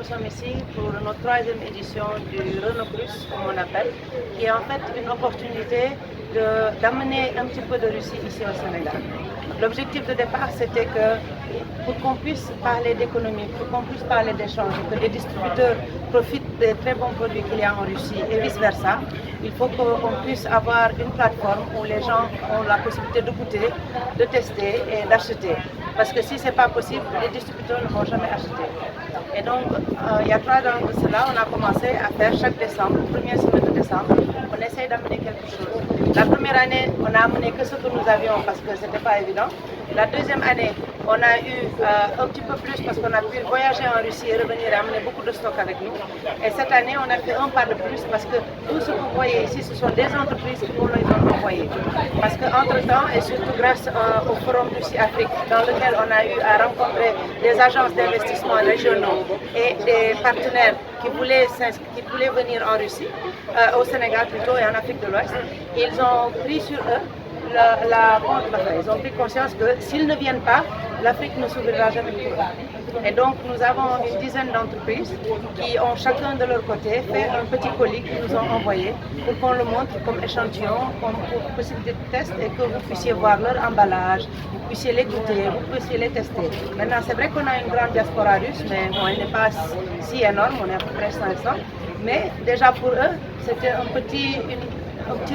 nous sommes ici pour notre troisième édition du Renault Plus, comme on appelle, qui est en fait une opportunité d'amener un petit peu de Russie ici au Sénégal. L'objectif de départ, c'était que pour qu'on puisse parler d'économie, pour qu'on puisse parler d'échange, que les distributeurs profitent des très bons produits qu'il y a en Russie et vice-versa, il faut qu'on puisse avoir une plateforme où les gens ont la possibilité de goûter, de tester et d'acheter. Parce que si ce n'est pas possible, les distributeurs ne vont jamais acheter. Et donc, il y a 3 ans de cela, on a commencé à faire chaque décembre, première semaine de décembre, on essaye d'amener quelque chose. La première année, on n'a amené que ce que nous avions parce que ce n'était pas évident. La deuxième année, on a eu un petit peu plus parce qu'on a pu voyager en Russie et revenir et amener beaucoup de stock avec nous. Et cette année, on a fait un pas de plus parce que tout ce que vous voyez ici, ce sont des entreprises qui nous l'ont envoyé. Parce qu'entre-temps, et surtout grâce au Forum Russie-Afrique, dans lequel on a eu à rencontrer des agences d'investissement régionaux et des partenaires qui voulaient venir en Russie, au Sénégal plutôt et en Afrique de l'Ouest, ils ont pris sur eux ils ont pris conscience que s'ils ne viennent pas, l'Afrique ne s'ouvrira jamais pour eux. Et donc nous avons une dizaine d'entreprises qui ont chacun de leur côté fait un petit colis qu'ils nous ont envoyé pour qu'on le montre comme échantillon, comme possibilité de test et que vous puissiez voir leur emballage, vous puissiez les goûter, vous puissiez les tester. Maintenant c'est vrai qu'on a une grande diaspora russe, mais bon, elle n'est pas si énorme, on est à peu près 500. Mais déjà pour eux, c'était un petit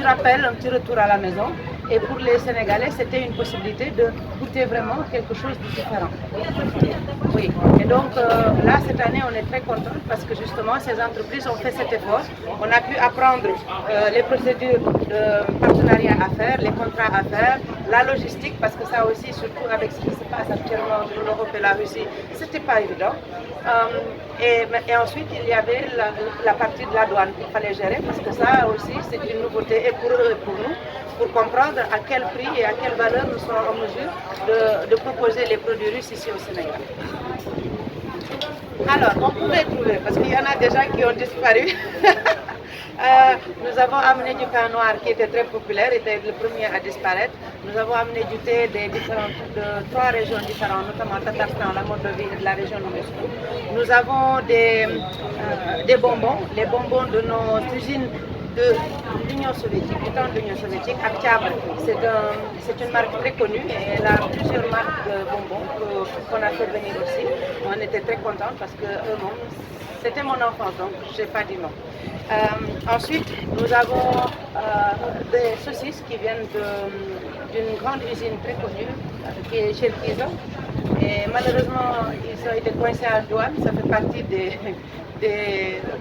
rappel, un petit retour à la maison. Et pour les Sénégalais, c'était une possibilité de goûter vraiment quelque chose de différent. Oui, et donc là, cette année, on est très contents parce que justement, ces entreprises ont fait cet effort. On a pu apprendre les procédures de partenariat à faire, les contrats à faire, la logistique, parce que ça aussi, surtout avec ce qui se passe actuellement entre l'Europe et la Russie, c'était pas évident. Et ensuite, il y avait la partie de la douane qu'il fallait gérer, parce que ça aussi, c'est une nouveauté, et pour eux et pour nous, pour comprendre à quel prix et à quelle valeur nous serons en mesure de proposer les produits russes ici au Sénégal. Alors, on pouvait trouver, parce qu'il y en a déjà qui ont disparu. Nous avons amené du pain noir qui était très populaire, était le premier à disparaître. Nous avons amené du thé de 3 régions différentes, notamment Tatarstan, la Moldavie et de la région de Moscou. Nous avons des bonbons, les bonbons de nos usines de l'Union soviétique, du temps de l'Union soviétique. Aktiab, c'est une marque très connue et elle a plusieurs marques de bonbons qu'on a fait venir aussi. On était très contents parce que c'était mon enfance, donc je n'ai pas dit non. Ensuite, nous avons des saucisses qui viennent d'une grande usine très connue qui est chez Kiza. Et malheureusement, ils ont été coincés à douane. Ça fait partie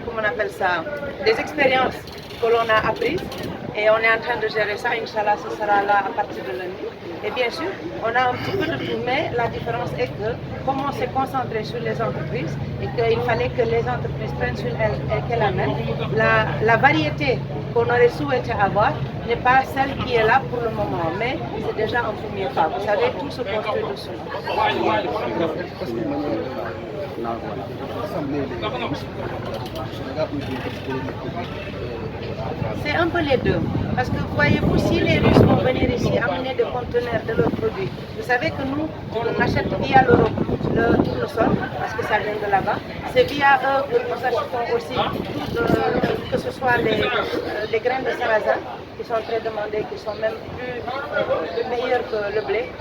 comment on appelle ça, des expériences que l'on a apprises. Et on est en train de gérer ça. Inch'Allah, ce sera là à partir de lundi. Et bien sûr, on a un petit peu de tout, mais la différence est que comme on s'est concentré sur les entreprises et qu'il fallait que les entreprises prennent sur elles et qu'elles amènent, la variété qu'on aurait souhaité avoir n'est pas celle qui est là pour le moment, mais c'est déjà un premier pas. Vous savez, tout se construit dessus. C'est un peu les deux. Parce que voyez-vous, si les Russes vont venir ici amener des conteneurs de leurs produits, vous savez que nous, on achète via l'Europe tout le sol, parce que ça vient de là-bas. C'est via eux que nous achetons aussi, que ce soit les graines de sarrasin, qui sont très demandées, qui sont même plus meilleures que le blé.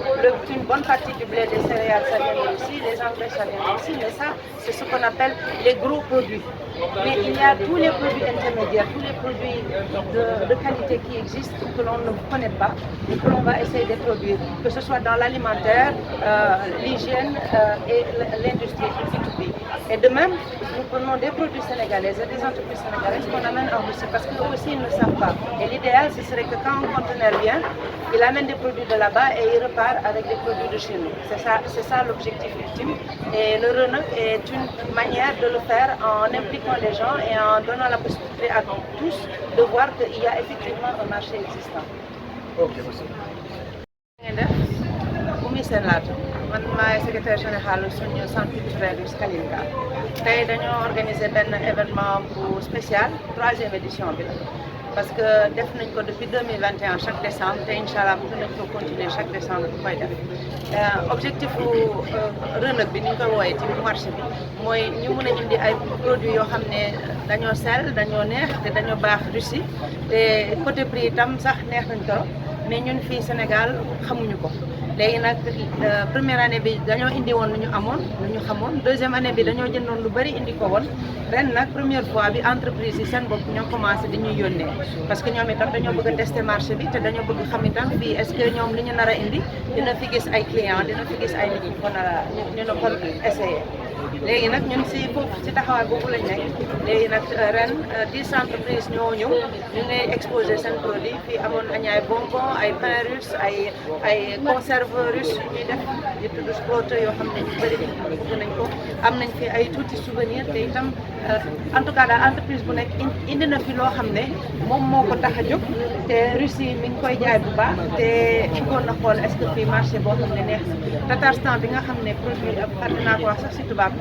Une bonne partie du blé des céréales, ça vient d'ici, les engrais, ça vient d'ici, mais ça, c'est ce qu'on appelle les gros produits. Mais il y a tous les produits intermédiaires, tous les produits de qualité qui existent, que l'on ne connaît pas, et que l'on va essayer de produire, que ce soit dans l'alimentaire, l'hygiène et l'industrie B2B. Et de même, nous prenons des produits sénégalais et des entreprises sénégalaises qu'on amène en Russie, parce qu'eux aussi ils ne savent pas. Et l'idéal, ce serait que quand un conteneur vient, il amène des produits de là-bas et il repart avec des produits de chez nous. C'est ça l'objectif ultime. Et le Renault est une manière de le faire en impliquant les gens et en donnant la possibilité à tous de voir qu'il y a effectivement un marché existant. Ok, merci. Oumy Sène laa tudd man maay secrétaire général suñu centre culturel yu Kalinka tey dañoo organiser benn événement bu spécial 3e édition bi la parce que def nañ ko depuis 2021 chaque décembre te incha allah bëgg nañ ko continuer chaque décembre bu koy def objectif bu RNUP bi ni ñu koy wooyee ci marché bi mooy ñu mën a indi ay produits yoo xam ne dañoo sell dañoo neex te dañoo baax Russie te côté prix itam sax neex nañ trop mais ñun fii Sénégal xamuñu ko. léegi nag première année bi dañoo indi woon lu ñu amoon lu ñu xamoon deuxième année bi dañoo jëndoon lu bari indi ko woon ren nag première fois bi entreprise yi seen bopp ñoo commencé di ñuy yónnee parce que ñoom itam dañoo bëgg a tester marché bi te dañoo bëgg xam itam fii est-ce que ñoom li ñu nar a indi dina fi gis ay clients dina fi gis ay nit ñu ko nar a ñu ne ko essayer léegi nag ñun si foofu si taxawaay boobu lañ nekk léegi nag ren 10 entreprises ñoo ñëw ñu ngi exposé seen produit fii amoon nañu ay bonbon ay pain russe ay conserve russe ñuy def di tudd sport yoo xam ne ñu bëri bëgg nañ ko am nañ fi ay tuuti souvenir te itam en tout cas daal entreprise bu nekk indi na fi loo xam ne moom moo ko tax a jóg te Russie mi ngi koy jaay bu baax te bëggoon na xool est-ce que fii marché boo xam ne neex na Tatarstan bi nga xam ne produit ak fàtte naa ko wax sax si tubaab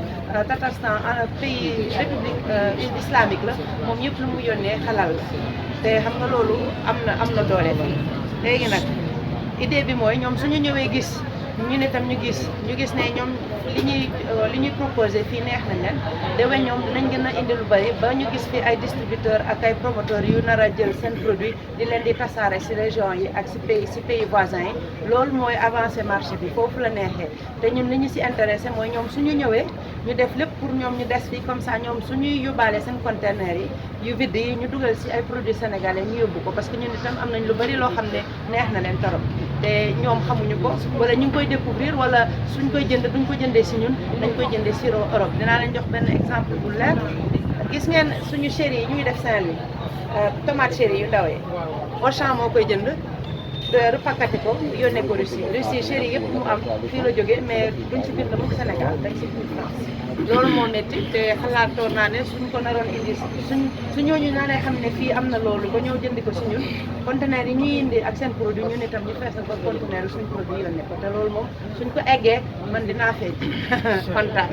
Tatarstan pays république islamique la moom yëpp lu mu yónnee xalal la te xam nga loolu am na doole léegi nag idée bi mooy ñoom suñu ñëwee gis ñu ne tam ñu gis ne ñoom li ñuy proposé fii neex nañ leen déwén ñoom dinañ gën a indi lu bari ba ñu gis fi ay distributeur ak ay promoteur yu nar a jël seen produit di leen di tasaare ci région yi ak ci pays voisins yi loolu mooy avancé marché bi foofu la neexee te ñun li ñu ci intéressé mooy ñoom suñu ñëwee ñu def lépp pour ñoom ñu des fii comme ça ñoom suñuy yóbbaale seen conteneurs yi yu vide yi ñu dugal ci ay produits sénégalais ñu yóbbu ko parce que ñun itam am nañ lu bari loo xam ne neex na leen torop te ñoom xamuñu ko wala ñu ngi koy découvrir wala suñ koy jënd duñ ko jëndee ci ñun dañ koy jëndee ci Europe dinaa leen jox benn exemple bu leer gis ngeen suñu chéri yi ñuy def Saint-Louis tomate chéri yu ndaw yi Auchan moo koy jënd repackagé ko yónnee ko Russie chéri yëpp mu am fii la jógee mais duñ ci bind mukk Sénégal dañ ci bind France loolu moo métti te xalaatoon naa ne suñ ko naroon indi su ñooñu naa ne xam ne fii am na loolu ba ñëw jëndi ko si ñun conteneur yi ñuy indi ak seen produit ñun itam ñu fees ba conteneur suñ produit yónnee ko te loolu moom suñ ko eggee man dinaa fay kontaan